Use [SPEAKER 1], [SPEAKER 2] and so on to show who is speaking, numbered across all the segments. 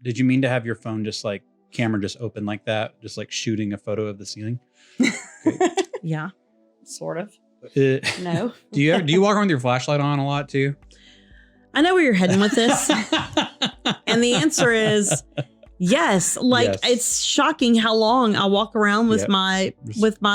[SPEAKER 1] Did you mean to have your phone just like camera just open like that? Just like shooting a photo of the ceiling?
[SPEAKER 2] Yeah, sort of. No.
[SPEAKER 1] Do you walk around with your flashlight on a lot too?
[SPEAKER 2] I know where you're heading with this. And the answer is yes. It's shocking how long I walk around with my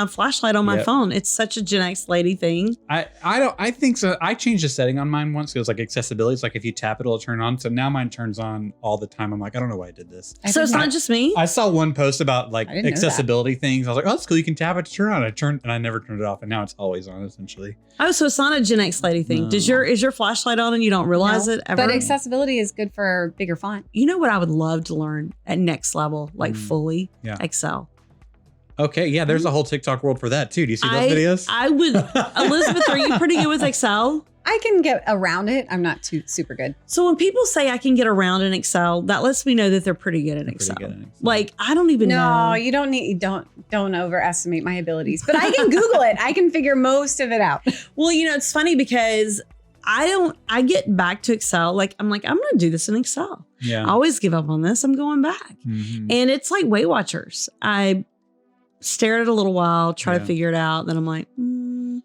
[SPEAKER 2] flashlight on my phone. It's such a Gen X lady thing.
[SPEAKER 1] I think so. I changed the setting on mine once. It was like accessibility. It's like if you tap it, it'll turn on. So now mine turns on all the time. I'm like, I don't know why I did this.
[SPEAKER 2] So it's not just me.
[SPEAKER 1] I saw one post about like accessibility things. I was like, oh, that's cool. You can tap it to turn on. And I never turned it off. And now it's always on essentially.
[SPEAKER 2] Oh, so it's not a Gen X lady thing. No. Is your flashlight on and you don't realize it ever?
[SPEAKER 3] But accessibility is good for bigger font.
[SPEAKER 2] You know what I would love to learn at next level, like fully?
[SPEAKER 1] Yeah.
[SPEAKER 2] Excel.
[SPEAKER 1] Okay, yeah, there's a whole TikTok world for that too. Do you see those videos?
[SPEAKER 2] I would. Elizabeth, are you pretty good with Excel?
[SPEAKER 3] I can get around it. I'm not too super good.
[SPEAKER 2] So when people say I can get around in Excel, that lets me know that they're pretty good at Excel. Like I don't even know.
[SPEAKER 3] No, you don't overestimate my abilities. But I can Google it. I can figure most of it out.
[SPEAKER 2] Well, it's funny because I get back to Excel. Like I'm going to do this in Excel.
[SPEAKER 1] Yeah.
[SPEAKER 2] I always give up on this. I'm going back. Mm-hmm. And it's like Weight Watchers. I stare at it a little while, try to figure it out. Then I'm like, I'm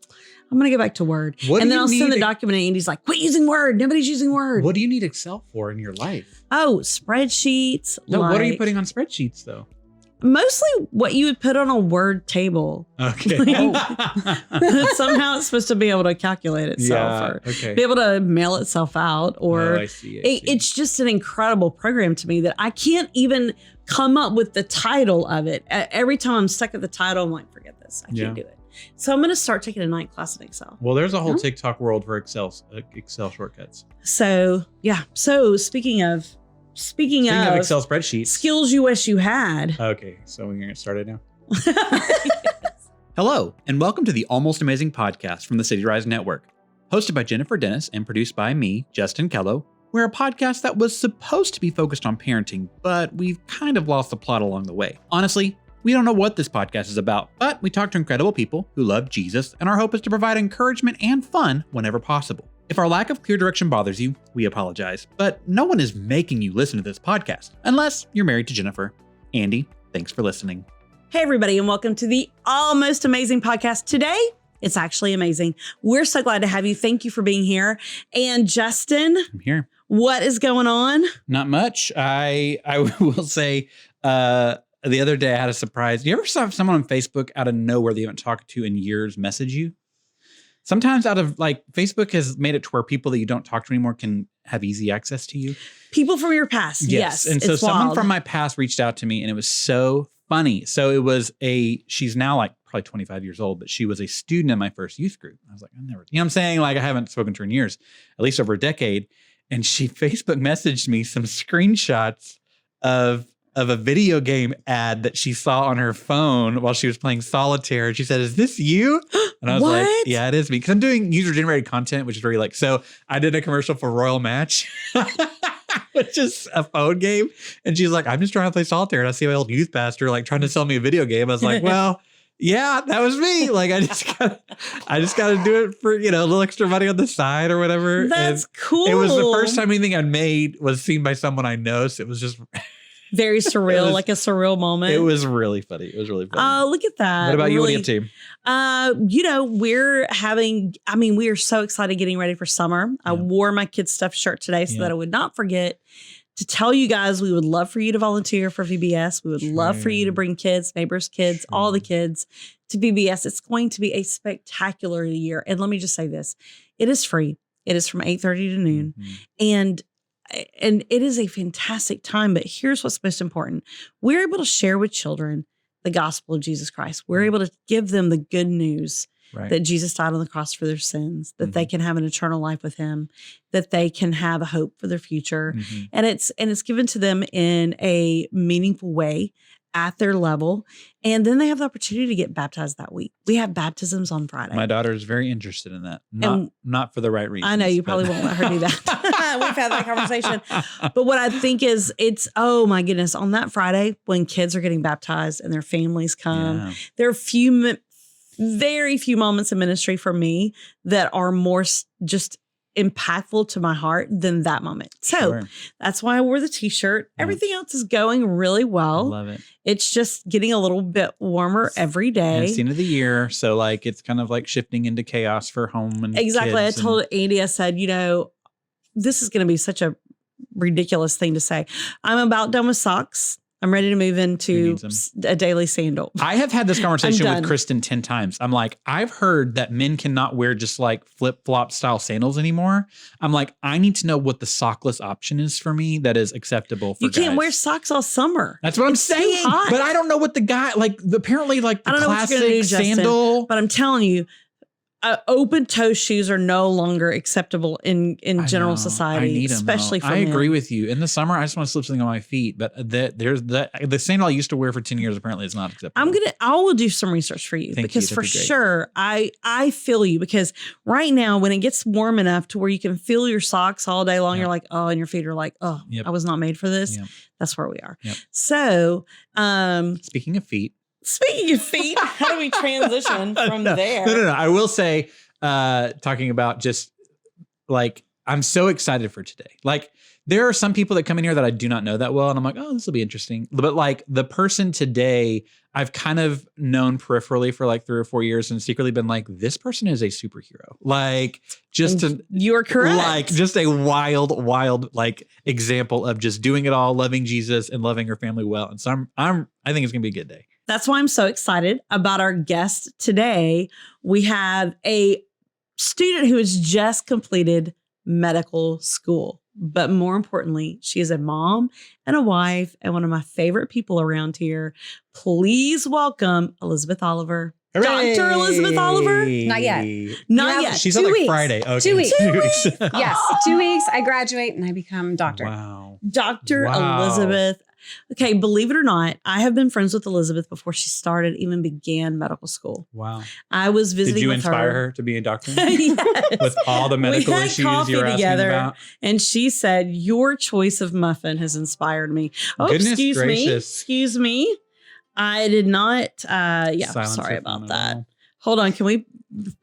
[SPEAKER 2] going to go back to Word. And then I'll send the document and Andy's like, quit using Word. Nobody's using Word.
[SPEAKER 1] What do you need Excel for in your life?
[SPEAKER 2] Oh, spreadsheets.
[SPEAKER 1] No, what are you putting on spreadsheets though?
[SPEAKER 2] Mostly what you would put on a Word table.
[SPEAKER 1] Okay.
[SPEAKER 2] Somehow it's supposed to be able to calculate itself or be able to mail itself out. Or
[SPEAKER 1] I see.
[SPEAKER 2] It's just an incredible program to me that I can't even come up with the title of it. Every time I'm stuck at the title, I'm like, forget this. I can't do it. So I'm going to start taking a night class in Excel.
[SPEAKER 1] Well, there's a whole TikTok world for Excel shortcuts.
[SPEAKER 2] So, yeah. So speaking of
[SPEAKER 1] Excel spreadsheets,
[SPEAKER 2] skills you wish you had.
[SPEAKER 1] Okay, so we're going to get started now. Hello, and welcome to the Almost Amazing podcast from the CityRise Network. Hosted by Jennifer Dennis and produced by me, Justin Kello. We're a podcast that was supposed to be focused on parenting, but we've kind of lost the plot along the way. Honestly, we don't know what this podcast is about, but we talk to incredible people who love Jesus, and our hope is to provide encouragement and fun whenever possible. If our lack of clear direction bothers you, we apologize, but no one is making you listen to this podcast, unless you're married to Jennifer. Andy, thanks for listening.
[SPEAKER 2] Hey everybody, and welcome to the Almost Amazing podcast. Today, it's actually amazing. We're so glad to have you. Thank you for being here. And Justin,
[SPEAKER 1] I'm here.
[SPEAKER 2] What is going on?
[SPEAKER 1] Not much. I will say, the other day I had a surprise. Do you ever have someone on Facebook out of nowhere that you haven't talked to in years message you? Sometimes out of Facebook has made it to where people that you don't talk to anymore can have easy access to you.
[SPEAKER 2] People from your past. Yes.
[SPEAKER 1] And so someone from my past reached out to me and it was so funny. So it was she's now like probably 25 years old, but she was a student in my first youth group. I was like, I'm saying like I haven't spoken to her in years, at least over a decade. And she Facebook messaged me some screenshots of a video game ad that she saw on her phone while she was playing solitaire. And she said, is this you? And I was like, yeah, it is me. Because I'm doing user-generated content, which is very so I did a commercial for Royal Match, which is a phone game. And she's like, I'm just trying to play solitaire. And I see my old youth pastor trying to sell me a video game. I was like, well, yeah, that was me. Like, I just got to do it for, a little extra money on the side or whatever.
[SPEAKER 2] That's cool.
[SPEAKER 1] It was the first time anything I'd made was seen by someone I know. So it was just
[SPEAKER 2] very surreal, like a surreal moment.
[SPEAKER 1] It was really funny. It was really funny.
[SPEAKER 2] Oh, look at that.
[SPEAKER 1] What about you? What are you up
[SPEAKER 2] to? We are so excited getting ready for summer. Yeah. I wore my kids' stuffed shirt today so that I would not forget to tell you guys we would love for you to volunteer for VBS. We would love for you to bring kids, neighbors' kids, all the kids to VBS. It's going to be a spectacular year. And let me just say this. It is free. It is from 8:30 to noon. Mm-hmm. And it is a fantastic time, but here's what's most important. We're able to share with children the gospel of Jesus Christ. We're able to give them the good news that Jesus died on the cross for their sins, that they can have an eternal life with him, that they can have a hope for their future. Mm-hmm. And it's given to them in a meaningful way at their level. And then they have the opportunity to get baptized that week. We have baptisms on Friday.
[SPEAKER 1] My daughter is very interested in that. Not for the right reasons.
[SPEAKER 2] I know you probably won't let her do that. We've had that conversation. But what I think is oh my goodness, on that Friday when kids are getting baptized and their families come, there are very few moments in ministry for me that are more just impactful to my heart than that moment. So
[SPEAKER 1] Sure.
[SPEAKER 2] that's why I wore the t-shirt.
[SPEAKER 1] Yeah.
[SPEAKER 2] Everything else is going really
[SPEAKER 1] I
[SPEAKER 2] well.
[SPEAKER 1] love it.
[SPEAKER 2] It's just getting a little bit warmer every
[SPEAKER 1] And
[SPEAKER 2] day.
[SPEAKER 1] it's the end of the year. So like, it's kind of like shifting into chaos for home and
[SPEAKER 2] Exactly. I
[SPEAKER 1] kids
[SPEAKER 2] told Andy, I said, this is going to be such a ridiculous thing to say. I'm about done with socks. I'm ready to move into a daily sandal.
[SPEAKER 1] I have had this conversation
[SPEAKER 2] I'm
[SPEAKER 1] with
[SPEAKER 2] done.
[SPEAKER 1] Kristen 10 times. I'm like, I've heard that men cannot wear just like flip-flop style sandals anymore. I'm like, I need to know what the sockless option is for me that is acceptable for
[SPEAKER 2] You can't
[SPEAKER 1] guys.
[SPEAKER 2] wear socks all summer.
[SPEAKER 1] That's what I'm
[SPEAKER 2] It's too
[SPEAKER 1] saying.
[SPEAKER 2] hot.
[SPEAKER 1] But I don't know what the guy, like apparently like the
[SPEAKER 2] I don't know what you're gonna
[SPEAKER 1] classic
[SPEAKER 2] do, Justin,
[SPEAKER 1] sandal.
[SPEAKER 2] But I'm telling you, open toe shoes are no longer acceptable in
[SPEAKER 1] I
[SPEAKER 2] general
[SPEAKER 1] know.
[SPEAKER 2] society,
[SPEAKER 1] I need 'em,
[SPEAKER 2] especially
[SPEAKER 1] though.
[SPEAKER 2] for
[SPEAKER 1] I agree
[SPEAKER 2] men.
[SPEAKER 1] with you. In the summer, I just want to slip something on my feet. But the sandal I used to wear for 10 years apparently is not acceptable.
[SPEAKER 2] I will do some research for you
[SPEAKER 1] Thank you.
[SPEAKER 2] because
[SPEAKER 1] That'd
[SPEAKER 2] for
[SPEAKER 1] be great.
[SPEAKER 2] sure I feel you, because right now when it gets warm enough to where you can feel your socks all day long,
[SPEAKER 1] Yep.
[SPEAKER 2] you're like, oh, and your feet are like, oh,
[SPEAKER 1] Yep.
[SPEAKER 2] I was not made for this.
[SPEAKER 1] Yep.
[SPEAKER 2] That's where we are.
[SPEAKER 1] Yep.
[SPEAKER 2] So,
[SPEAKER 1] Speaking of feet.
[SPEAKER 2] speaking of feet, how do we transition from there?
[SPEAKER 1] No. I will say, talking about just like, I'm so excited for today. Like, there are some people that come in here that I do not know that well. And I'm like, oh, this will be interesting. But like the person today, I've kind of known peripherally for like 3 or 4 years and secretly been like, this person is a superhero. Like just
[SPEAKER 2] You're correct.
[SPEAKER 1] like just a wild like example of just doing it all, loving Jesus and loving her family well. And so I think it's gonna be a good day.
[SPEAKER 2] That's why I'm so excited about our guest today. We have a student who has just completed medical school, but more importantly, she is a mom and a wife and one of my favorite people around here. Please welcome Elizabeth Oliver.
[SPEAKER 1] Hooray!
[SPEAKER 2] Dr. Elizabeth Oliver?
[SPEAKER 3] Not yet.
[SPEAKER 2] Not
[SPEAKER 3] Yeah,
[SPEAKER 2] yet.
[SPEAKER 1] She's
[SPEAKER 3] 2
[SPEAKER 1] on like
[SPEAKER 3] weeks.
[SPEAKER 1] Friday. Okay.
[SPEAKER 3] 2 weeks.
[SPEAKER 1] 2 weeks.
[SPEAKER 3] Yes, 2 weeks. I graduate and I become doctor.
[SPEAKER 1] Wow.
[SPEAKER 2] Dr.
[SPEAKER 1] Wow.
[SPEAKER 2] Elizabeth. Okay, believe it or not, I have been friends with Elizabeth before she even began medical school.
[SPEAKER 1] Wow.
[SPEAKER 2] I was visiting
[SPEAKER 1] Did you
[SPEAKER 2] with
[SPEAKER 1] inspire her to be a doctor?
[SPEAKER 2] Yes.
[SPEAKER 1] With all the medical
[SPEAKER 2] had
[SPEAKER 1] issues
[SPEAKER 2] coffee
[SPEAKER 1] you were asking
[SPEAKER 2] together,
[SPEAKER 1] about?
[SPEAKER 2] and she said, "Your choice of muffin has inspired me." Oh,
[SPEAKER 1] Goodness
[SPEAKER 2] excuse me.
[SPEAKER 1] gracious.
[SPEAKER 2] Excuse me. I did not. Yeah,
[SPEAKER 1] Silence
[SPEAKER 2] sorry
[SPEAKER 1] her
[SPEAKER 2] about
[SPEAKER 1] phone
[SPEAKER 2] that.
[SPEAKER 1] at all.
[SPEAKER 2] Hold on. Can we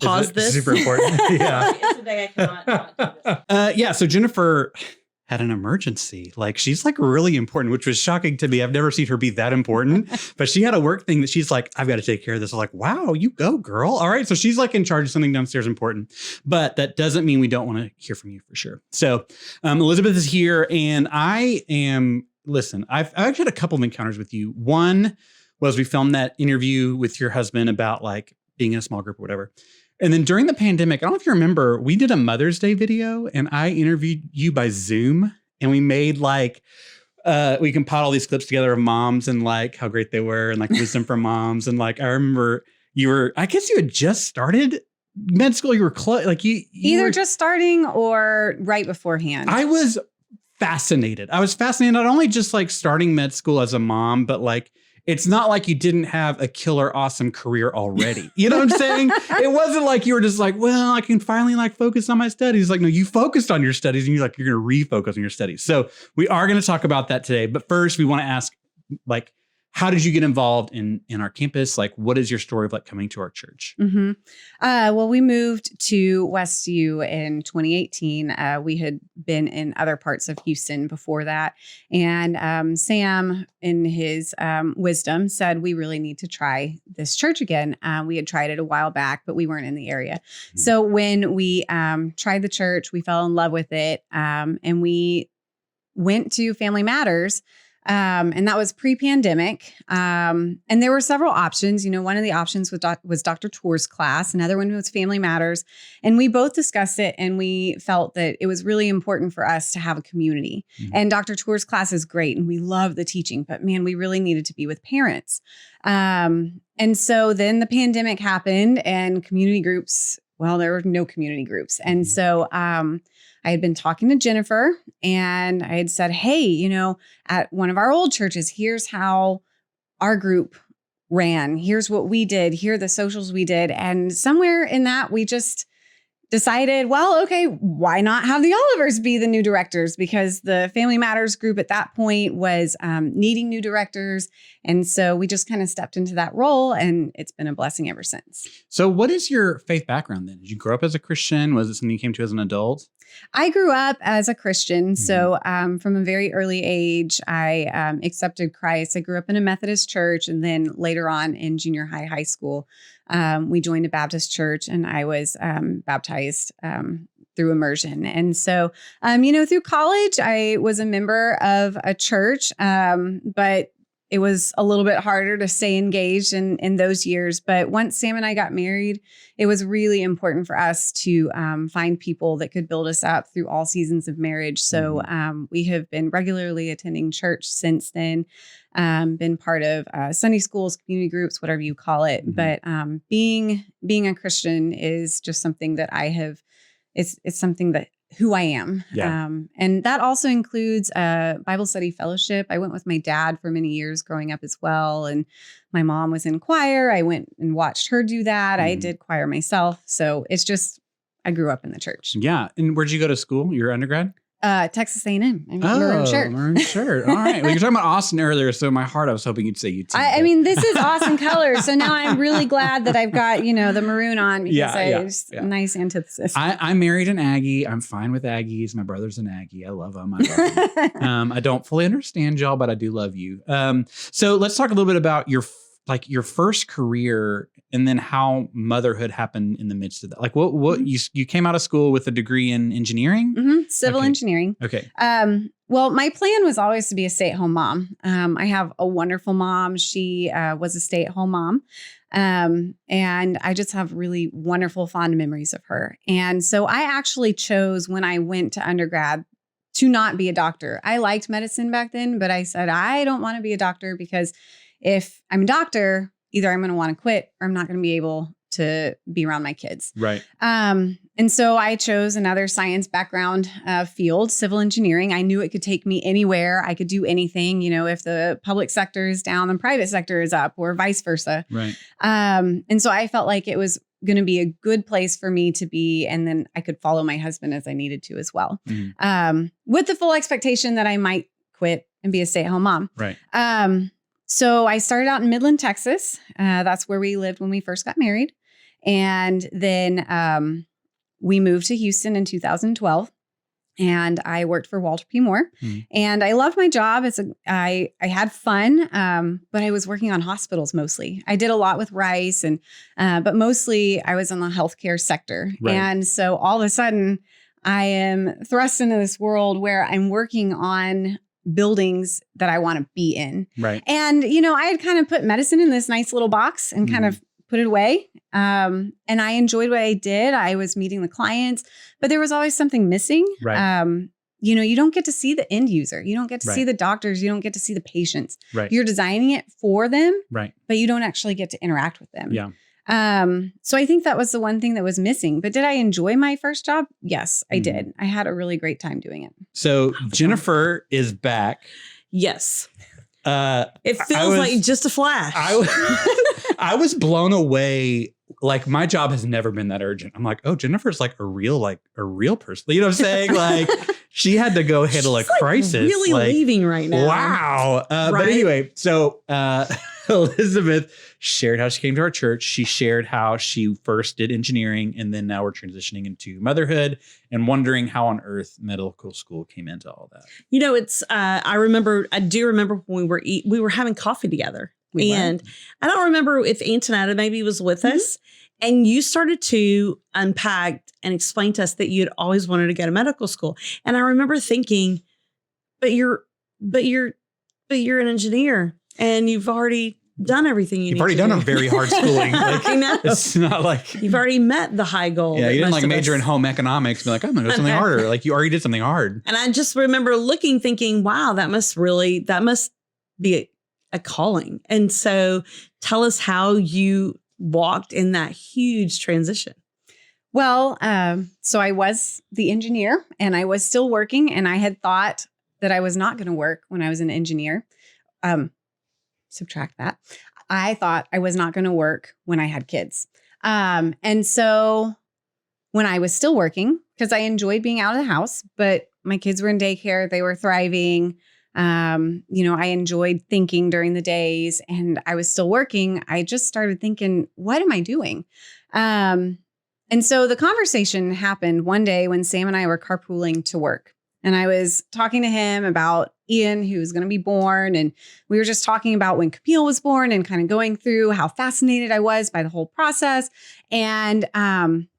[SPEAKER 2] pause
[SPEAKER 1] Is it
[SPEAKER 2] this?
[SPEAKER 1] super important? Yeah.
[SPEAKER 2] Today I cannot not do this.
[SPEAKER 4] Yeah, so Jennifer had an emergency. Like, she's like really important, which was shocking to me. I've never seen her be that important, but she had a work thing that she's like, I've got to take care of this. I was like, wow, you go, girl. All right. So she's like in charge of something downstairs important, but that doesn't mean we don't want to hear from you for sure. So Elizabeth is here and I've actually had a couple of encounters with you. One was we filmed that interview with your husband about like being in a small group or whatever. And then during the pandemic, I don't know if you remember, we did a Mother's Day video and I interviewed you by Zoom and we made like, we compiled all these clips together of moms and like how great they were and like wisdom from moms. And like, I remember I guess you had just started med school. You were
[SPEAKER 3] Either just starting or right beforehand.
[SPEAKER 4] I was fascinated. Not only just like starting med school as a mom, but like, it's not like you didn't have a killer, awesome career already. You know what I'm saying? It wasn't like you were just like, well, I can finally like focus on my studies. Like, no, you focused on your studies and you're going to refocus on your studies. So we are going to talk about that today. But first we want to ask, like, how did you get involved in our campus? Like, what is your story of like coming to our church?
[SPEAKER 3] Mm-hmm. Well, we moved to Westview in 2018. We had been in other parts of Houston before that. And Sam, in his wisdom, said, we really need to try this church again. We had tried it a while back, but we weren't in the area. Mm-hmm. So when we tried the church, we fell in love with it. And we went to Family Matters. And that was pre-pandemic. And there were several options. You know, one of the options was Dr. Tour's class. Another one was Family Matters. And we both discussed it and we felt that it was really important for us to have a community. Mm-hmm. And Dr. Tour's class is great and we love the teaching, but man, we really needed to be with parents. And so then the pandemic happened and community groups, well, there were no community groups. And so, I had been talking to Jennifer and I had said, hey, you know, at one of our old churches, here's how our group ran. Here's what we did. Here are the socials we did. And somewhere in that, we just decided, well, okay, why not have the Olivers be the new directors? Because the Family Matters group at that point was needing new directors. And so we just kind of stepped into that role and it's been a blessing ever since.
[SPEAKER 4] So what is your faith background then? Did you grow up as a Christian? Was it something you came to as an adult?
[SPEAKER 3] I grew up as a Christian. So from a very early age, I accepted Christ. I grew up in a Methodist church. And then later on in junior high school, we joined a Baptist church and I was baptized through immersion. And so, through college, I was a member of a church, but it was a little bit harder to stay engaged in those years. But once Sam and I got married, it was really important for us to find people that could build us up through all seasons of marriage. So we have been regularly attending church since then, been part of Sunday schools, community groups, whatever you call it. But being a Christian is just something that I have, it's something that who I am.
[SPEAKER 1] Yeah.
[SPEAKER 3] And that also includes Bible study fellowship. I went with my dad for many years growing up as well. And my mom was in choir. I went and watched her do that. I did choir myself. So it's just, I grew up in the church.
[SPEAKER 1] Yeah. And where'd you go to school? Your undergrad?
[SPEAKER 3] Texas A&M. Maroon shirt.
[SPEAKER 1] Maroon shirt. All right. Well, you're talking about Austin earlier. So in my heart, I was hoping you'd say UT.
[SPEAKER 3] I mean, this is awesome colors. So now I'm really glad that I've got, the maroon on because it's a nice antithesis.
[SPEAKER 1] I married an Aggie. I'm fine with Aggies. My brother's an Aggie. I love him. I don't fully understand y'all, but I do love you. So let's talk a little bit about your first career and then how motherhood happened in the midst of that. Like what you came out of school with a degree in engineering?
[SPEAKER 3] Civil engineering.
[SPEAKER 1] Okay.
[SPEAKER 3] Well, my plan was always to be a stay-at-home mom. I have a wonderful mom. She was a stay-at-home mom. And I just have really wonderful, fond memories of her. And so I actually chose when I went to undergrad to not be a doctor. I liked medicine back then, but I said, I don't want to be a doctor because if I'm a doctor, either I'm going to want to quit or I'm not going to be able to be around my kids.
[SPEAKER 1] Right.
[SPEAKER 3] And so I chose another science background field, civil engineering. I knew it could take me anywhere. I could do anything, if the public sector is down, the private sector is up or vice versa.
[SPEAKER 1] Right.
[SPEAKER 3] And so I felt like it was going to be a good place for me to be. And then I could follow my husband as I needed to as well. With the full expectation that I might quit and be a stay-at-home mom.
[SPEAKER 1] Right.
[SPEAKER 3] So I started out in Midland, Texas. That's where we lived when we first got married. And then we moved to Houston in 2012. And I worked for Walter P. Moore. And I loved my job. I had fun, but I was working on hospitals mostly. I did a lot with Rice, but mostly I was in the healthcare sector.
[SPEAKER 1] Right.
[SPEAKER 3] And so all of a sudden, I am thrust into this world where I'm working on buildings that I want to be in.
[SPEAKER 1] Right.
[SPEAKER 3] And, I had kind of put medicine in this nice little box and kind of put it away. And I enjoyed what I did. I was meeting the clients, but there was always something missing.
[SPEAKER 1] Right.
[SPEAKER 3] You don't get to see the end user. You don't get to see the doctors. You don't get to see the patients.
[SPEAKER 1] Right.
[SPEAKER 3] You're designing it for them,
[SPEAKER 1] Right.
[SPEAKER 3] but you don't actually get to interact with them.
[SPEAKER 1] Yeah.
[SPEAKER 3] So I think that was the one thing that was missing. But did I enjoy my first job? Yes, I did. I had a really great time doing it.
[SPEAKER 1] So Jennifer is back.
[SPEAKER 2] Yes. It feels like just a flash.
[SPEAKER 1] I was blown away. Like my job has never been that urgent. I'm like, oh, Jennifer's like a real person. You know what I'm saying? Like she had to go handle a crisis.
[SPEAKER 2] Really leaving right now.
[SPEAKER 1] Wow. But anyway, so Elizabeth shared how she came to our church. She shared how she first did engineering and then now we're transitioning into motherhood and wondering how on earth medical school came into all that.
[SPEAKER 2] It's I do remember when we were having coffee together. I don't remember if Antonetta maybe was with us and you started to unpack and explain to us that you'd always wanted to go to medical school. And I remember thinking, but you're an engineer and you've already done everything you've
[SPEAKER 1] already done a very hard schooling. Like,
[SPEAKER 2] I know.
[SPEAKER 1] It's not like
[SPEAKER 2] you've already met the high goal.
[SPEAKER 1] Yeah, you didn't like major in home economics and be like, I'm gonna do something harder. Like you already did something hard.
[SPEAKER 2] And I just remember thinking, wow, that must be a calling. And so tell us how you walked in that huge transition.
[SPEAKER 3] Well, so I was the engineer and I was still working and I had thought that I was not going to work when I was an engineer. Subtract that. I thought I was not going to work when I had kids. And so when I was still working, because I enjoyed being out of the house, but my kids were in daycare, they were thriving. I enjoyed thinking during the days and I was still working. I just started thinking, what am I doing? And And so the conversation happened one day when Sam and I were carpooling to work. And I was talking to him about Ian, who was going to be born. And we were just talking about when Camille was born and kind of going through how fascinated I was by the whole process. And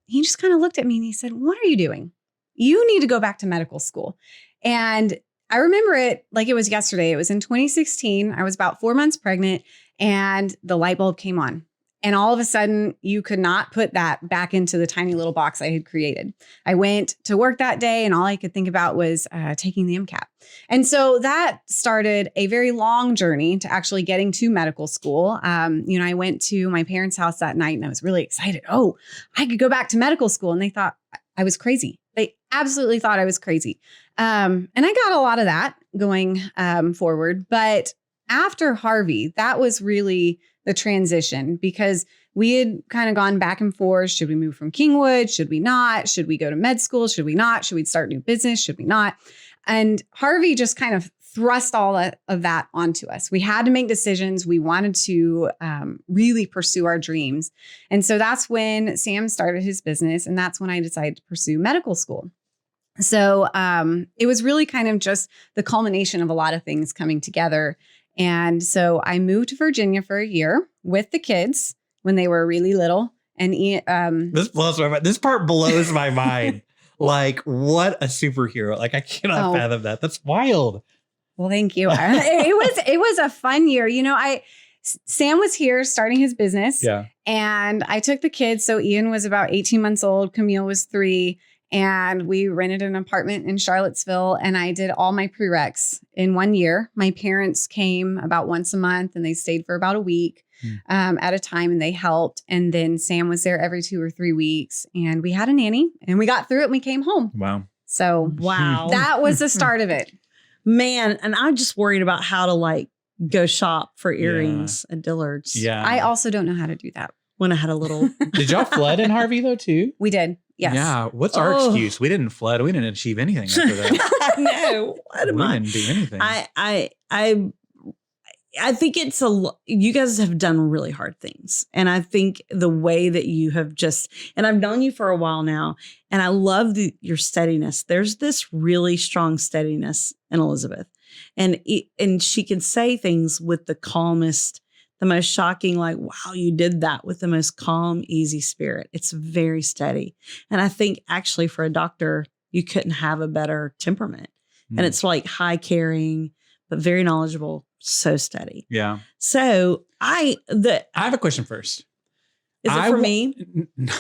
[SPEAKER 3] he just kind of looked at me and he said, "What are you doing? You need to go back to medical school." And I remember it like it was yesterday. It was in 2016. I was about 4 months pregnant and the light bulb came on. And all of a sudden, you could not put that back into the tiny little box I had created. I went to work that day and all I could think about was taking the MCAT. And so that started a very long journey to actually getting to medical school. I went to my parents' house that night and I was really excited. Oh, I could go back to medical school. And they thought I was crazy. They absolutely thought I was crazy. And I got a lot of that going forward. But after Harvey, that was really the transition because we had kind of gone back and forth. Should we move from Kingwood? Should we not? Should we go to med school? Should we not? Should we start new business? Should we not? And Harvey just kind of thrust all of that onto us. We had to make decisions. We wanted to really pursue our dreams. And so that's when Sam started his business. And that's when I decided to pursue medical school. So it was really kind of just the culmination of a lot of things coming together. And so I moved to Virginia for a year with the kids when they were really little. And
[SPEAKER 1] this blows my mind. This part blows my mind. Like, what a superhero. Like, I cannot fathom that. That's wild.
[SPEAKER 3] Well, thank you. It was a fun year. Sam was here starting his business.
[SPEAKER 1] Yeah.
[SPEAKER 3] And I took the kids. So Ian was about 18 months old. Camille was 3. And we rented an apartment in Charlottesville and I did all my prereqs in 1 year. My parents came about once a month and they stayed for about a week at a time and they helped. And then Sam was there every 2 or 3 weeks and we had a nanny and we got through it and we came home.
[SPEAKER 1] Wow.
[SPEAKER 3] So that was the start of it.
[SPEAKER 2] Man, and I'm just worried about how to go shop for earrings at Dillard's.
[SPEAKER 1] Yeah.
[SPEAKER 3] I also don't know how to do that.
[SPEAKER 2] When I had a little.
[SPEAKER 1] Did y'all flood in Harvey though too?
[SPEAKER 3] We did. Yes.
[SPEAKER 1] Yeah. What's our excuse? We didn't flood. We didn't achieve anything after that.
[SPEAKER 2] No. What am I?
[SPEAKER 1] We didn't do anything.
[SPEAKER 2] I think it's you guys have done really hard things. And I think the way that you have and I've known you for a while now, and I love your steadiness. There's this really strong steadiness in Elizabeth. And she can say things with the calmest, the most shocking, like, wow, you did that with the most calm, easy spirit. It's very steady. And I think actually for a doctor, you couldn't have a better temperament. And it's like high caring, but very knowledgeable, so steady.
[SPEAKER 1] Yeah.
[SPEAKER 2] So I
[SPEAKER 1] have a question first.
[SPEAKER 2] Is it for me?
[SPEAKER 1] No,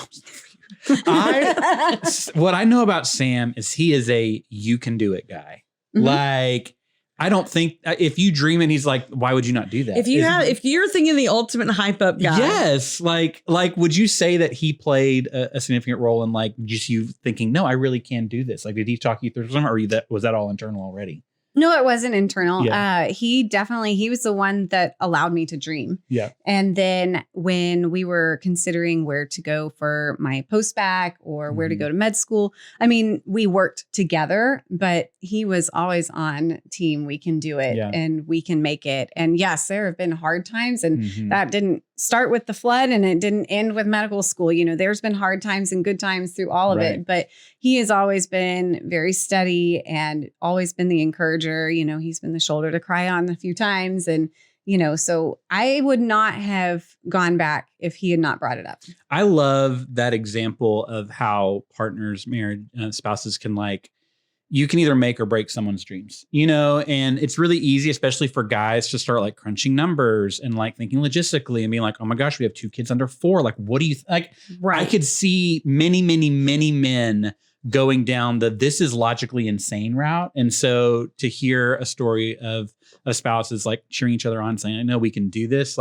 [SPEAKER 1] it's not for you. What I know about Sam is he is a you can do it guy. Mm-hmm. Like, I don't think if you dream and he's like, why would you not do that?
[SPEAKER 2] If you're thinking the ultimate hype up guy.
[SPEAKER 1] Yes. Like, would you say that he played a significant role in just you thinking, no, I really can do this? Like, did he talk you through something or was that all internal already?
[SPEAKER 3] No, it wasn't internal.
[SPEAKER 1] Yeah.
[SPEAKER 3] He was the one that allowed me to dream.
[SPEAKER 1] Yeah.
[SPEAKER 3] And then when we were considering where to go for my post-bac or where to go to med school, I mean, we worked together, but he was always on team. We can do it and we can make it. And yes, there have been hard times and that didn't start with the flood and it didn't end with medical school. There's been hard times and good times through all of it, but he has always been very steady and always been the encourager. He's been the shoulder to cry on a few times. And, so I would not have gone back if he had not brought it up.
[SPEAKER 1] I love that example of how partners, married spouses can you can either make or break someone's dreams, and it's really easy, especially for guys, to start crunching numbers and thinking logistically and being like, oh my gosh, we have 2 kids under 4. Like, what do you Right. I could see many, many, many men going down this is logically insane route. And so to hear a story of spouses cheering each other on, saying, I know we can do this.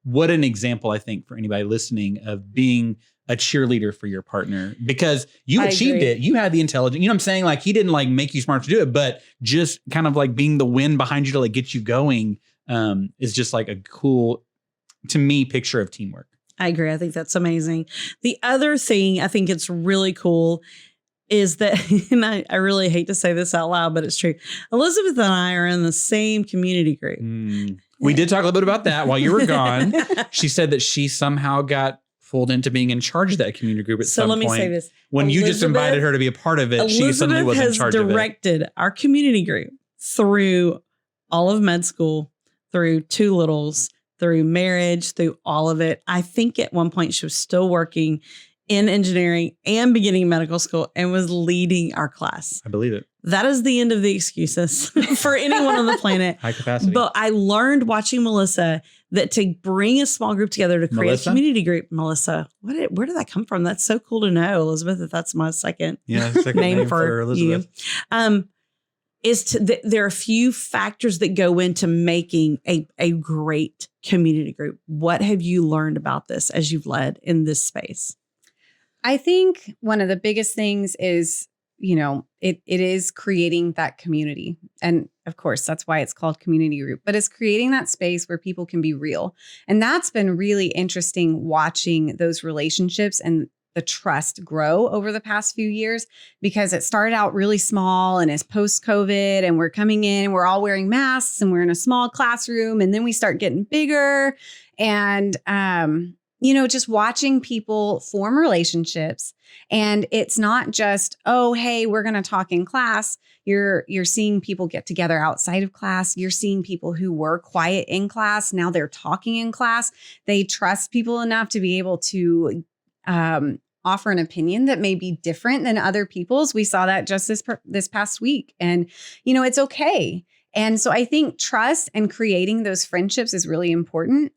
[SPEAKER 1] What an example, I think, for anybody listening of being a cheerleader for your partner, because you achieved it. You had the intelligence. You know what I'm saying? He didn't make you smart to do it, but just kind of being the wind behind you to get you going is just a cool, to me, picture of teamwork.
[SPEAKER 2] I agree. I think that's amazing. The other thing I think it's really cool is that, and I really hate to say this out loud, but it's true. Elizabeth and I are in the same community group.
[SPEAKER 1] We did talk a little bit about that while you were gone. She said that she somehow got pulled into being in charge of that community group at
[SPEAKER 2] So
[SPEAKER 1] some
[SPEAKER 2] let me
[SPEAKER 1] point.
[SPEAKER 2] say this.
[SPEAKER 1] When you just invited her to be a part of it, she suddenly was in charge of it.
[SPEAKER 2] Elizabeth has directed our community group through all of med school, through two littles, through marriage, through all of it. I think at one point she was still working in engineering and beginning medical school and was leading our class.
[SPEAKER 1] I believe it.
[SPEAKER 2] That is the end of the excuses for anyone on the planet.
[SPEAKER 1] High capacity.
[SPEAKER 2] But I learned watching Melissa that to bring a small group together to create
[SPEAKER 1] Melissa?
[SPEAKER 2] a community group, Melissa, where did that come from? That's so cool to know, Elizabeth, if that's my second
[SPEAKER 1] second
[SPEAKER 2] name for
[SPEAKER 1] Elizabeth.
[SPEAKER 2] you. There are a few factors that go into making a great community group. What have you learned about this as you've led in this space?
[SPEAKER 3] I think one of the biggest things is, it is creating that community. And of course, that's why it's called community group, but it's creating that space where people can be real. And that's been really interesting watching those relationships and the trust grow over the past few years, because it started out really small and it's post-COVID and we're coming in and we're all wearing masks and we're in a small classroom, and then we start getting bigger and, just watching people form relationships. And it's not just, oh, hey, we're going to talk in class. You're seeing people get together outside of class. You're seeing people who were quiet in class. Now they're talking in class. They trust people enough to be able to offer an opinion that may be different than other people's. We saw that just this past week. And, it's okay. And so I think trust and creating those friendships is really important.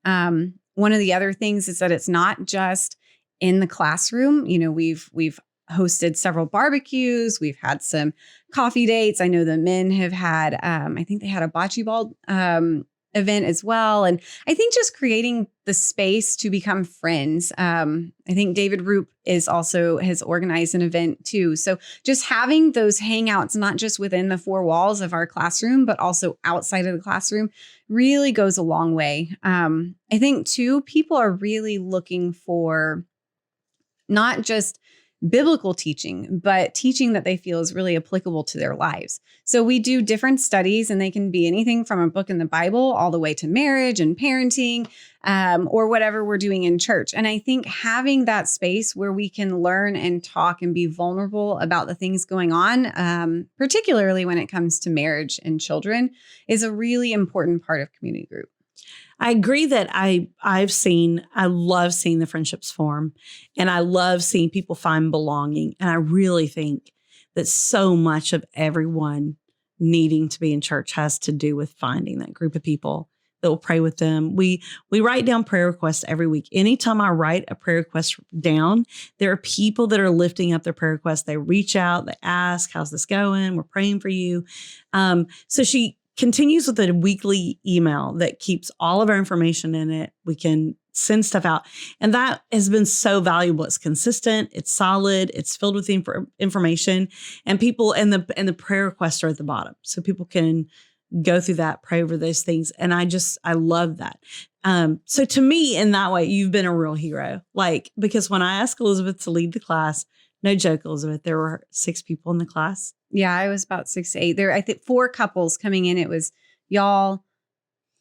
[SPEAKER 3] One of the other things is that it's not just in the classroom. We've hosted several barbecues. We've had some coffee dates. I know the men have had, I think they had a bocce ball event as well. And I think just creating the space to become friends. I think David Roop has organized an event too. So just having those hangouts, not just within the four walls of our classroom, but also outside of the classroom, really goes a long way. I think too, people are really looking for not just biblical teaching, but teaching that they feel is really applicable to their lives. So we do different studies, and they can be anything from a book in the Bible all the way to marriage and parenting, or whatever we're doing in church. And I think having that space where we can learn and talk and be vulnerable about the things going on, particularly when it comes to marriage and children, is a really important part of community group.
[SPEAKER 2] I agree that I love seeing the friendships form, and I love seeing people find belonging. And I really think that so much of everyone needing to be in church has to do with finding that group of people that will pray with them. We write down prayer requests every week. Anytime I write a prayer request down, there are people that are lifting up their prayer requests. They reach out, they ask, how's this going? We're praying for you. So she continues with a weekly email that keeps all of our information in it. We can send stuff out. And that has been so valuable. It's consistent, it's solid, it's filled with information, and people and the prayer requests are at the bottom. So people can go through that, pray over those things. And I love that. So to me, in that way, you've been a real hero. Because when I asked Elizabeth to lead the class, no joke, Elizabeth, there were 6 people in the class.
[SPEAKER 3] Yeah, I was about 6 to 8. There, I think 4 couples coming in. It was y'all,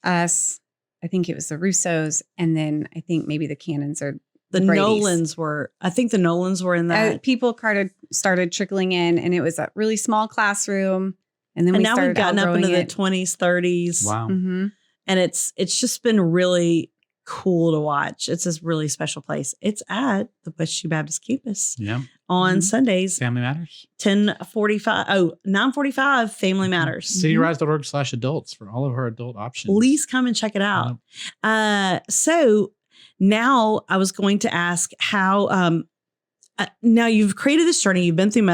[SPEAKER 3] us. I think it was the Russos, and then I think maybe the Cannons or
[SPEAKER 2] the
[SPEAKER 3] Brady's.
[SPEAKER 2] Nolans were. I think the Nolans were in that.
[SPEAKER 3] People started trickling in, and it was a really small classroom. And then
[SPEAKER 2] now we've gotten up into the 20s, 30s.
[SPEAKER 1] Wow.
[SPEAKER 3] Mm-hmm.
[SPEAKER 2] And it's just been really cool to watch. It's this really special place. It's at the West Shoe Baptist campus.
[SPEAKER 1] Yeah.
[SPEAKER 2] On Sundays.
[SPEAKER 1] Family Matters.
[SPEAKER 2] 9:45 Family Matters.
[SPEAKER 1] CityRise.org/adults for all of our adult options.
[SPEAKER 2] Please come and check it out. So now I was going to ask how, now you've created this journey. You've been through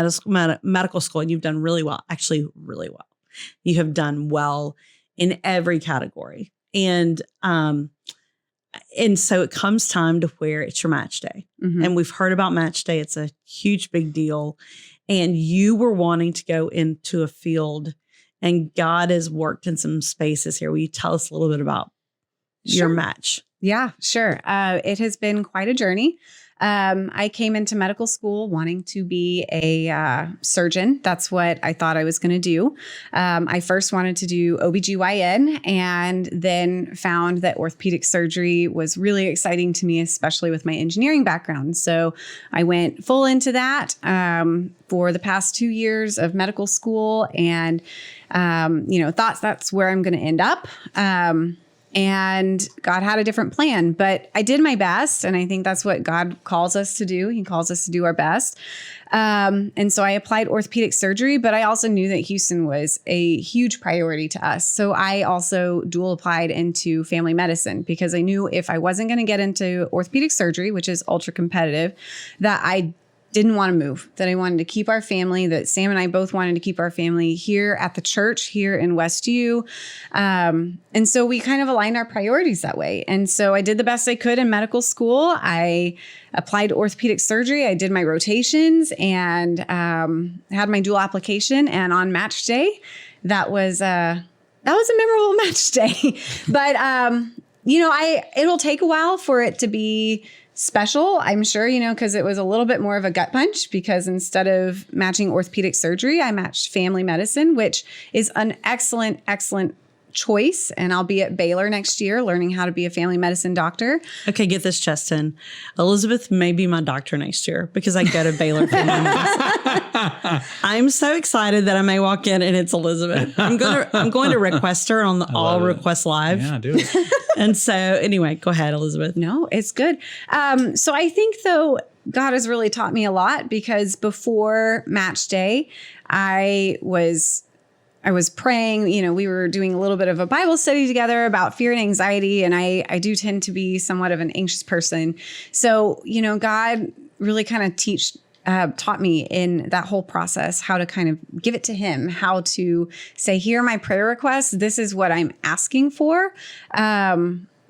[SPEAKER 2] medical school, and you've done really well, actually really well. You have done well in every category. And so it comes time to where it's your match day.
[SPEAKER 3] Mm-hmm.
[SPEAKER 2] And we've heard about match day. It's a huge, big deal. And you were wanting to go into a field, and God has worked in some spaces here. Will you tell us a little bit about your match?
[SPEAKER 3] Yeah, sure. It has been quite a journey. I came into medical school wanting to be a surgeon. That's what I thought I was going to do. I first wanted to do OBGYN and then found that orthopedic surgery was really exciting to me, especially with my engineering background. So I went full into that for the past 2 years of medical school and, thought that's where I'm going to end up. And God had a different plan, but I did my best. And I think that's what God calls us to do. He calls us to do our best. And so I applied orthopedic surgery, but I also knew that Houston was a huge priority to us. So I also dual applied into family medicine because I knew if I wasn't going to get into orthopedic surgery, which is ultra competitive, that I didn't want to move, that I wanted to keep our family, that Sam and I both wanted to keep our family here at the church here in West U. And so we kind of aligned our priorities that way. And so I did the best I could in medical school. I applied to orthopedic surgery. I did my rotations and had my dual application. And on match day, that was a memorable match day. But, it'll take a while for it to be special, I'm sure, because it was a little bit more of a gut punch because instead of matching orthopedic surgery, I matched family medicine, which is an excellent, excellent choice. And I'll be at Baylor next year learning how to be a family medicine doctor.
[SPEAKER 2] Okay, get this, Cheston. Elizabeth may be my doctor next year because I go to Baylor Family Medicine. I'm so excited that I may walk in and it's Elizabeth. I'm going to request her on the All Request Live.
[SPEAKER 1] Yeah, do it.
[SPEAKER 2] And so anyway, go ahead, Elizabeth.
[SPEAKER 3] No, it's good. So I think though, God has really taught me a lot because before match day, I was praying, we were doing a little bit of a Bible study together about fear and anxiety. And I do tend to be somewhat of an anxious person. So, God really kind of taught me in that whole process how to kind of give it to him, how to say, here are my prayer requests. This is what I'm asking for.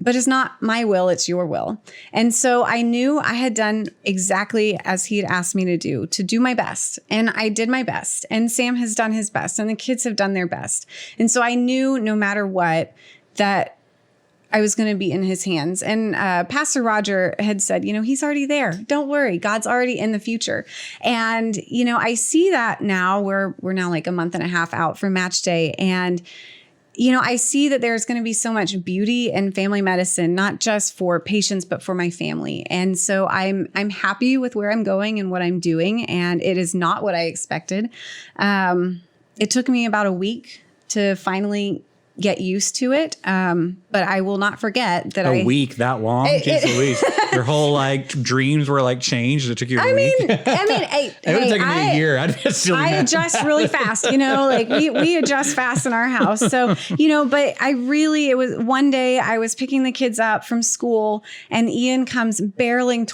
[SPEAKER 3] But it's not my will, it's your will. And so I knew I had done exactly as he had asked me to do my best. And I did my best. And Sam has done his best and the kids have done their best. And so I knew no matter what, that I was going to be in his hands. And Pastor Roger had said, he's already there. Don't worry. God's already in the future. And, I see that now. We're now like a month and a half out from match day. And I see that there's going to be so much beauty in family medicine, not just for patients, but for my family. And so I'm happy with where I'm going and what I'm doing. And it is not what I expected. It took me about a week to finally get used to it. But I will not forget that
[SPEAKER 1] a week that long. Jeez Louise. Your whole dreams were changed. It took you a week.
[SPEAKER 3] It
[SPEAKER 1] would take me a year.
[SPEAKER 3] I adjust really fast, we adjust fast in our house. So, but it was one day I was picking the kids up from school and Ian comes barreling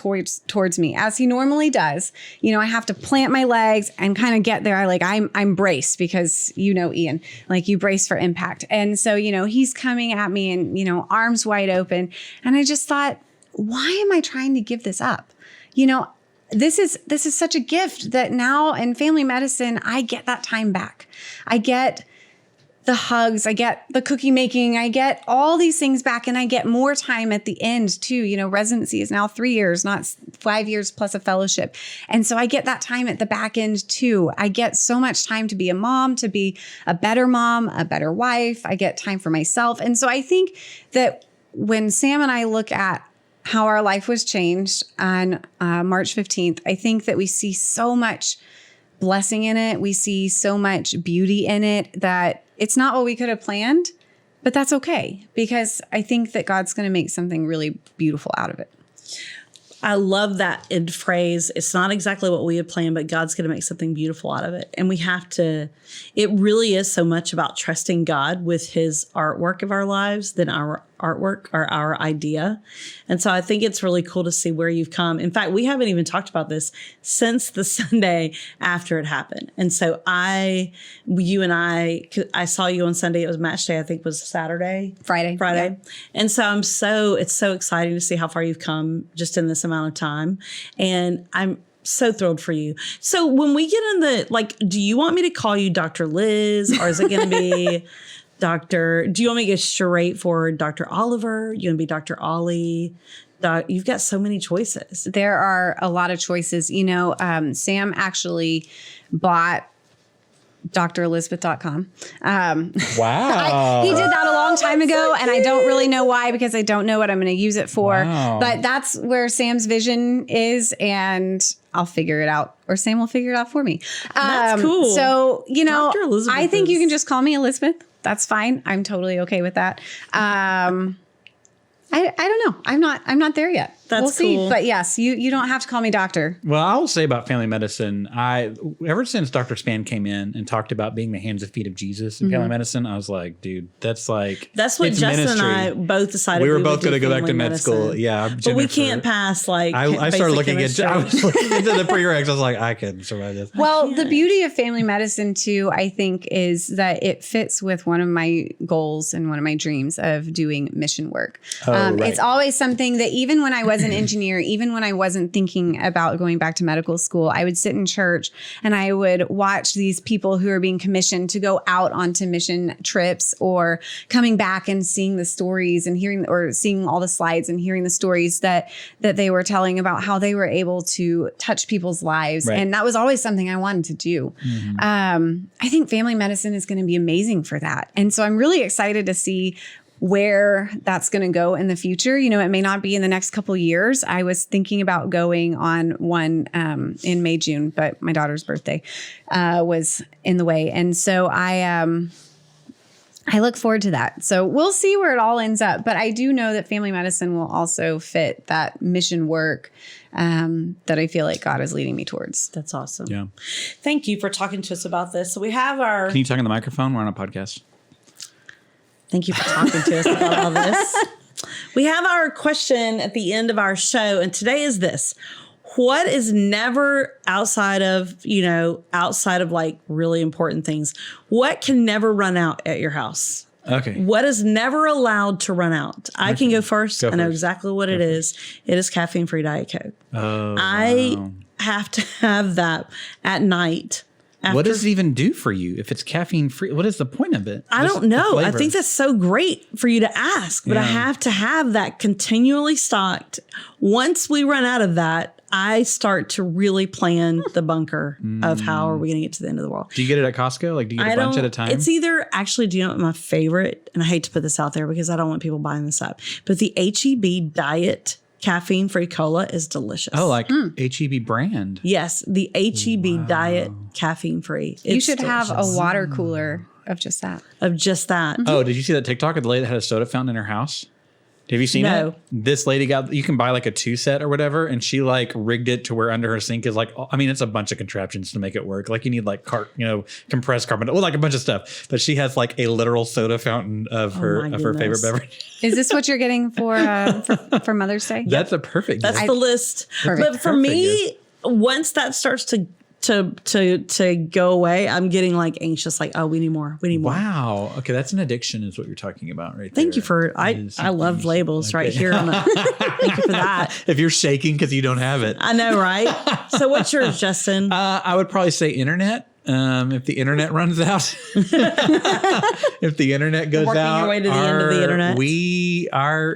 [SPEAKER 3] towards me as he normally does. I have to plant my legs and kind of get there. I'm braced because, Ian, you brace for impact. And so, he's coming at me and, arms wide open. And I just thought, why am I trying to give this up? This is such a gift that now in family medicine, I get that time back. I get the hugs, I get the cookie making, I get all these things back, and I get more time at the end too. Residency is now 3 years, not 5 years plus a fellowship. And so I get that time at the back end too. I get so much time to be a mom, to be a better mom, a better wife. I get time for myself. And so I think that when Sam and I look at how our life was changed on March 15th, I think that we see so much blessing in it. We see so much beauty in it that it's not what we could have planned, but that's okay because I think that God's going to make something really beautiful out of it.
[SPEAKER 2] I love that end phrase. It's not exactly what we had planned, but God's going to make something beautiful out of it. And we have to, it really is so much about trusting God with his artwork of our lives than our artwork or our idea. And so I think it's really cool to see where you've come. In fact, we haven't even talked about this since the Sunday after it happened. And so I saw you on Sunday. It was match day. I think it was Friday.
[SPEAKER 3] Yeah.
[SPEAKER 2] And so it's so exciting to see how far you've come just in this amount of time. And I'm so thrilled for you. So when we get in do you want me to call you Dr. Liz or is it going to be Dr. Do you want me to get straight for Dr. Oliver? You want to be Dr. Ollie? You've got so many choices.
[SPEAKER 3] There are a lot of choices. Sam actually bought drelizabeth.com.
[SPEAKER 1] Wow.
[SPEAKER 3] He did that a long time ago, and I don't really know why, because I don't know what I'm going to use it for.
[SPEAKER 1] Wow.
[SPEAKER 3] But that's where Sam's vision is, and I'll figure it out, or Sam will figure it out for me.
[SPEAKER 2] That's cool.
[SPEAKER 3] So,
[SPEAKER 2] Dr. Elizabeth
[SPEAKER 3] I think you
[SPEAKER 2] is-
[SPEAKER 3] can just call me Elizabeth. That's fine. I'm totally okay with that. I don't know. I'm not there yet.
[SPEAKER 2] That's
[SPEAKER 3] we'll see.
[SPEAKER 2] cool.
[SPEAKER 3] But yes, you don't have to call me doctor.
[SPEAKER 1] Well, I will say about family medicine, ever since Dr. Span came in and talked about being the hands and feet of Jesus in family medicine, I was like, dude, that's
[SPEAKER 2] That's what
[SPEAKER 1] it's
[SPEAKER 2] Justin
[SPEAKER 1] ministry.
[SPEAKER 2] and I both decided.
[SPEAKER 1] We were
[SPEAKER 2] would
[SPEAKER 1] both
[SPEAKER 2] do
[SPEAKER 1] going to go back
[SPEAKER 2] family
[SPEAKER 1] to med
[SPEAKER 2] medicine.
[SPEAKER 1] school. Yeah.
[SPEAKER 2] But we
[SPEAKER 1] Jennifer.
[SPEAKER 2] can't pass like.
[SPEAKER 1] I started
[SPEAKER 2] basic
[SPEAKER 1] looking
[SPEAKER 2] chemistry.
[SPEAKER 1] I was looking into the prereqs. I was like, I couldn't survive this.
[SPEAKER 3] Well, the beauty of family medicine too, I think, is that it fits with one of my goals and one of my dreams of doing mission work.
[SPEAKER 1] Right.
[SPEAKER 3] It's always something that even when I was an engineer, even when I wasn't thinking about going back to medical school, I would sit in church and I would watch these people who are being commissioned to go out onto mission trips, or coming back and seeing the stories and seeing all the slides and hearing the stories that they were telling about how they were able to touch people's lives.
[SPEAKER 1] Right.
[SPEAKER 3] And that was always something I wanted to do. I think family medicine is going to be amazing for that. And so I'm really excited to see where that's going to go in the future. It may not be in the next couple of years. I was thinking about going on one in May, June, but my daughter's birthday was in the way. And so I look forward to that. So we'll see where it all ends up. But I do know that family medicine will also fit that mission work that I feel like God is leading me towards.
[SPEAKER 2] That's awesome.
[SPEAKER 1] Yeah.
[SPEAKER 2] Thank you for talking to us about this. So we have our.
[SPEAKER 1] Can you talk in the microphone? We're on a podcast.
[SPEAKER 2] Thank you for talking to us about all this. We have our question at the end of our show, and today is this: what is never outside of like really important things? What can never run out at your house?
[SPEAKER 1] Okay.
[SPEAKER 2] What is never allowed to run out? I can go first.
[SPEAKER 1] Go
[SPEAKER 2] I know
[SPEAKER 1] first.
[SPEAKER 2] exactly what it is. It is caffeine-free Diet Coke.
[SPEAKER 1] Oh,
[SPEAKER 2] I
[SPEAKER 1] wow.
[SPEAKER 2] have to have that at night.
[SPEAKER 1] What does it even do for you if it's caffeine free? What is the point of it?
[SPEAKER 2] I
[SPEAKER 1] Just
[SPEAKER 2] don't
[SPEAKER 1] the
[SPEAKER 2] know. I
[SPEAKER 1] flavor.
[SPEAKER 2] think that's so great for you to ask, but I
[SPEAKER 1] Yeah.
[SPEAKER 2] have to have that continually stocked. Once we run out of that, I start to really plan the bunker of how are we going to get to the end of the world.
[SPEAKER 1] Do you get it at Costco? Like, do you get a bunch at a time?
[SPEAKER 2] It's either actually, do you know what my favorite, and I hate to put this out there because I don't want people buying this up, but the HEB Diet caffeine-free cola is delicious.
[SPEAKER 1] Oh, like HEB brand.
[SPEAKER 2] Yes, the HEB Diet caffeine-free.
[SPEAKER 3] You
[SPEAKER 2] It's
[SPEAKER 3] should have a
[SPEAKER 2] delicious.
[SPEAKER 3] water cooler of just that.
[SPEAKER 2] Of just that.
[SPEAKER 1] Oh, did you see that TikTok of the lady that had a soda fountain in her house? Have you seen
[SPEAKER 2] No.
[SPEAKER 1] it? This lady you can buy like a 2-set or whatever, and she like rigged it to where under her sink is like, I mean, it's a bunch of contraptions to make it work. Like you need like compressed carbon, like a bunch of stuff. But she has like a literal soda fountain of her
[SPEAKER 2] my
[SPEAKER 1] favorite
[SPEAKER 2] goodness.
[SPEAKER 1] beverage.
[SPEAKER 3] Is this what you're getting for Mother's Day?
[SPEAKER 1] That's a perfect.
[SPEAKER 2] That's
[SPEAKER 1] gift.
[SPEAKER 2] the list.
[SPEAKER 3] Perfect.
[SPEAKER 2] But for me, once that starts to go away, I'm getting like anxious, like, oh, we need more. We need more.
[SPEAKER 1] Wow. Okay, that's an addiction, is what you're talking about, right?
[SPEAKER 2] Thank
[SPEAKER 1] there.
[SPEAKER 2] you for
[SPEAKER 1] It
[SPEAKER 2] I
[SPEAKER 1] is
[SPEAKER 2] love
[SPEAKER 1] something.
[SPEAKER 2] labels right
[SPEAKER 1] Okay.
[SPEAKER 2] here on the thank you for that.
[SPEAKER 1] If you're shaking because you don't have it,
[SPEAKER 2] I know, right? So what's yours, Justin?
[SPEAKER 1] I would probably say internet. If the internet runs out, if the internet goes
[SPEAKER 2] Working
[SPEAKER 1] out,
[SPEAKER 2] your way to the end of the internet.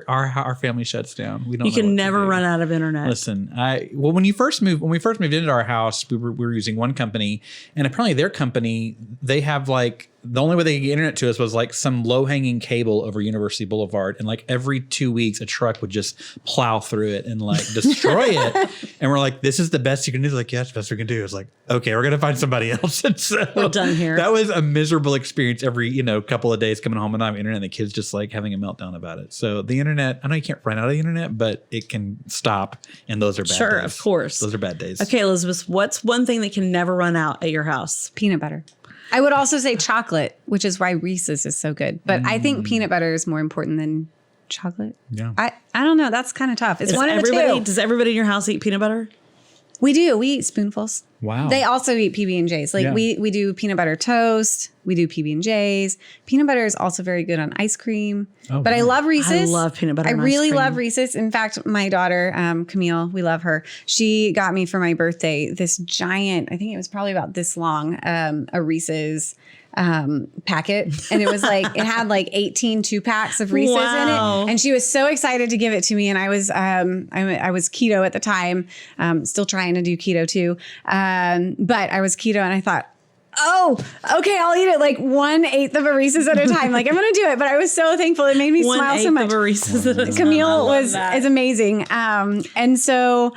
[SPEAKER 1] Our family shuts down. We don't.
[SPEAKER 2] You
[SPEAKER 1] know what
[SPEAKER 2] can
[SPEAKER 1] to
[SPEAKER 2] never
[SPEAKER 1] do.
[SPEAKER 2] run out of internet.
[SPEAKER 1] Listen, when we first moved into our house, we were using one company, and apparently their company, they have like, the only way they could get internet to us was like some low-hanging cable over University Boulevard, and like every 2 weeks a truck would just plow through it and like destroy it. And we're like, this is the best you can do. They're like, yeah, it's the best we can do. It's like, okay, we're gonna find somebody else. And so
[SPEAKER 2] We're done here.
[SPEAKER 1] That was a miserable experience every couple of days coming home and not having internet, and the kids just like having a meltdown about it. So the internet, I know you can't run out of the internet, but it can stop, and those are bad
[SPEAKER 2] Sure,
[SPEAKER 1] days.
[SPEAKER 2] of course.
[SPEAKER 1] Those are bad days.
[SPEAKER 2] Okay, Elizabeth, what's one thing that can never run out at your house?
[SPEAKER 3] Peanut butter. I would also say chocolate, which is why Reese's is so good. But I think peanut butter is more important than chocolate.
[SPEAKER 1] Yeah.
[SPEAKER 3] I don't know. That's kind of tough. It's one of the two.
[SPEAKER 2] Does everybody in your house eat peanut butter?
[SPEAKER 3] We do. We eat spoonfuls.
[SPEAKER 1] Wow.
[SPEAKER 3] They also eat PB&Js. Like
[SPEAKER 1] Yeah.
[SPEAKER 3] we do peanut butter toast. We do PB&Js. Peanut butter is also very good on ice cream.
[SPEAKER 1] Oh,
[SPEAKER 3] but I
[SPEAKER 1] wow.
[SPEAKER 3] love Reese's.
[SPEAKER 2] I love peanut butter
[SPEAKER 3] I
[SPEAKER 2] on ice
[SPEAKER 3] really
[SPEAKER 2] cream.
[SPEAKER 3] love Reese's. In fact, my daughter, Camille, we love her. She got me for my birthday this giant, I think it was probably about this long, a Reese's packet, and it was like it had like 18 2-packs of Reese's in it, and she was so excited to give it to me. And I was keto at the time, still trying to do keto too, but I was keto, and I thought, oh, okay, I'll eat it like 1/8 of a Reese's at a time. Like, I'm going to do it. But I was so thankful. It made me smile so much.
[SPEAKER 2] Of a Reese's at a time.
[SPEAKER 3] Camille is amazing. And so,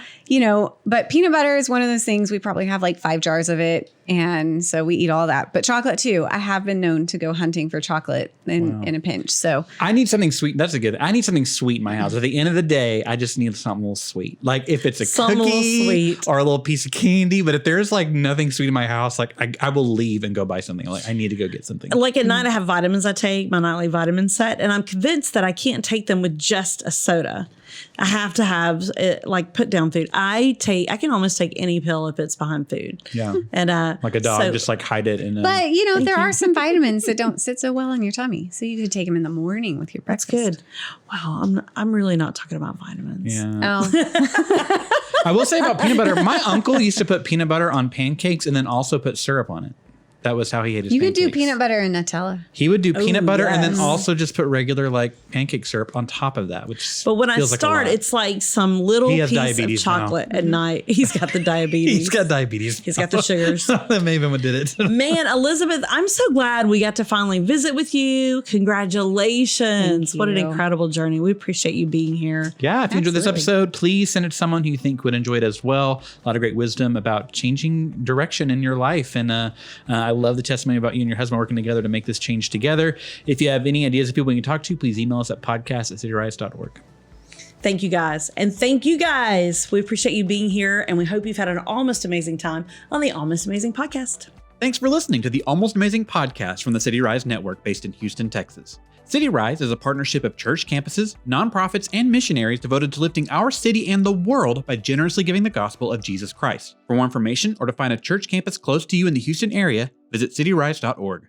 [SPEAKER 3] but peanut butter is one of those things. We probably have like 5 jars of it. And so we eat all that. But chocolate too. I have been known to go hunting for chocolate in a pinch. So
[SPEAKER 1] I need something sweet. I need something sweet in my house. At the end of the day, I just need something a little sweet. Like if it's a cookie or a little piece of candy. But if there's like nothing sweet in my house, like I will leave and go buy something. Like I need to go get something.
[SPEAKER 2] Like at night, I have vitamins I take, my nightly vitamin set. And I'm convinced that I can't take them with just a soda. I have to have like put down food. I can almost take any pill if it's behind food.
[SPEAKER 1] Yeah.
[SPEAKER 2] And
[SPEAKER 1] like a dog, just like hide it in.
[SPEAKER 3] But there are some vitamins that don't sit so well in your tummy, so you could take them in the morning with your breakfast.
[SPEAKER 2] That's good. Wow, I'm really not talking about vitamins.
[SPEAKER 1] Yeah.
[SPEAKER 3] Oh.
[SPEAKER 1] I will say about peanut butter. My uncle used to put peanut butter on pancakes and then also put syrup on it. That was how he ate his
[SPEAKER 3] You
[SPEAKER 1] pancakes.
[SPEAKER 3] could do peanut butter and Nutella.
[SPEAKER 1] He would do peanut butter and then
[SPEAKER 2] yes.
[SPEAKER 1] also just put regular like pancake syrup on top of that, which
[SPEAKER 2] But when I
[SPEAKER 1] feels like a
[SPEAKER 2] start,
[SPEAKER 1] lot.
[SPEAKER 2] it's like some little
[SPEAKER 1] He has
[SPEAKER 2] piece of
[SPEAKER 1] diabetes
[SPEAKER 2] chocolate at night. He's got the diabetes.
[SPEAKER 1] He's got diabetes.
[SPEAKER 2] He's got the sugars.
[SPEAKER 1] That Maven did it.
[SPEAKER 2] Man, Elizabeth, I'm so glad we got to finally visit with you. Congratulations.
[SPEAKER 3] Thank
[SPEAKER 2] What an
[SPEAKER 3] you.
[SPEAKER 2] incredible journey. We appreciate you being here.
[SPEAKER 1] Yeah, if you enjoyed this
[SPEAKER 3] Absolutely.
[SPEAKER 1] episode, please send it to someone who you think would enjoy it as well. A lot of great wisdom about changing direction in your life. And I love the testimony about you and your husband working together to make this change together. If you have any ideas of people you can talk to, please email us at podcast@cityrise.org.
[SPEAKER 2] Thank you guys. And thank you guys. We appreciate you being here. And we hope you've had an almost amazing time on the Almost Amazing Podcast.
[SPEAKER 1] Thanks for listening to the Almost Amazing podcast from the CityRise Network based in Houston, Texas. CityRise is a partnership of church campuses, nonprofits, and missionaries devoted to lifting our city and the world by generously giving the gospel of Jesus Christ. For more information or to find a church campus close to you in the Houston area, visit cityrise.org.